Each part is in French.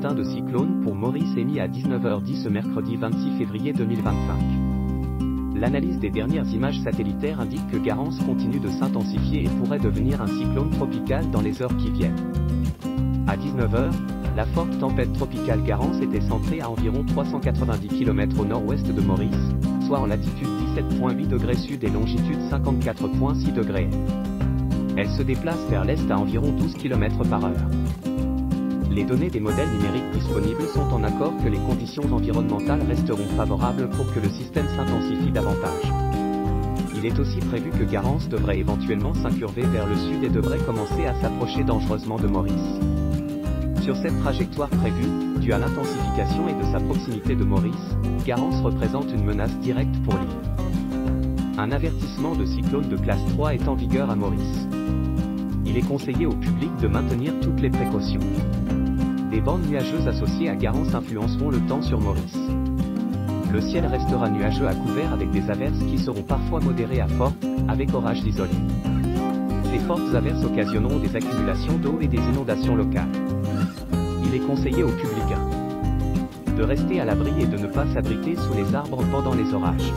matin de cyclone pour Maurice émis à 19h10 ce mercredi 26 février 2025. L'analyse des dernières images satellitaires indique que Garance continue de s'intensifier et pourrait devenir un cyclone tropical dans les heures qui viennent. À 19h, la forte tempête tropicale Garance était centrée à environ 390 km au nord-ouest de Maurice, soit en latitude 17,8 degrés sud et longitude 54,6 degrés. Elle se déplace vers l'est à environ 12 km/h. Les données des modèles numériques disponibles sont en accord que les conditions environnementales resteront favorables pour que le système s'intensifie davantage. Il est aussi prévu que Garance devrait éventuellement s'incurver vers le sud et devrait commencer à s'approcher dangereusement de Maurice. Sur cette trajectoire prévue, due à l'intensification et de sa proximité de Maurice, Garance représente une menace directe pour l'île. Un avertissement de cyclone de classe 3 est en vigueur à Maurice. Il est conseillé au public de maintenir toutes les précautions. Des bandes nuageuses associées à Garance influenceront le temps sur Maurice. Le ciel restera nuageux à couvert avec des averses qui seront parfois modérées à fortes, avec orages isolés. Ces fortes averses occasionneront des accumulations d'eau et des inondations locales. Il est conseillé au public de rester à l'abri et de ne pas s'abriter sous les arbres pendant les orages.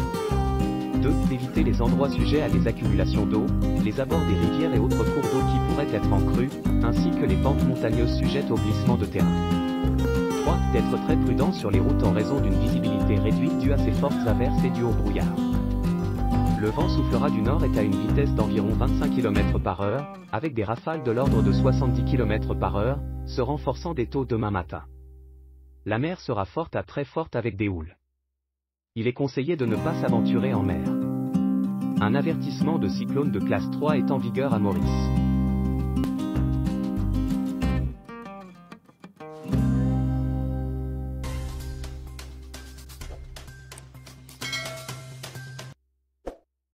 2. D'éviter les endroits sujets à des accumulations d'eau, les abords des rivières et autres cours d'eau qui pourraient être en crue, ainsi que les pentes montagneuses sujettes au glissement de terrain. 3. D'être très prudent sur les routes en raison d'une visibilité réduite due à ces fortes averses et due au brouillard. Le vent soufflera du nord et à une vitesse d'environ 25 km/h, avec des rafales de l'ordre de 70 km/h, se renforçant des taux demain matin. La mer sera forte à très forte avec des houles. Il est conseillé de ne pas s'aventurer en mer. Un avertissement de cyclone de classe 3 est en vigueur à Maurice.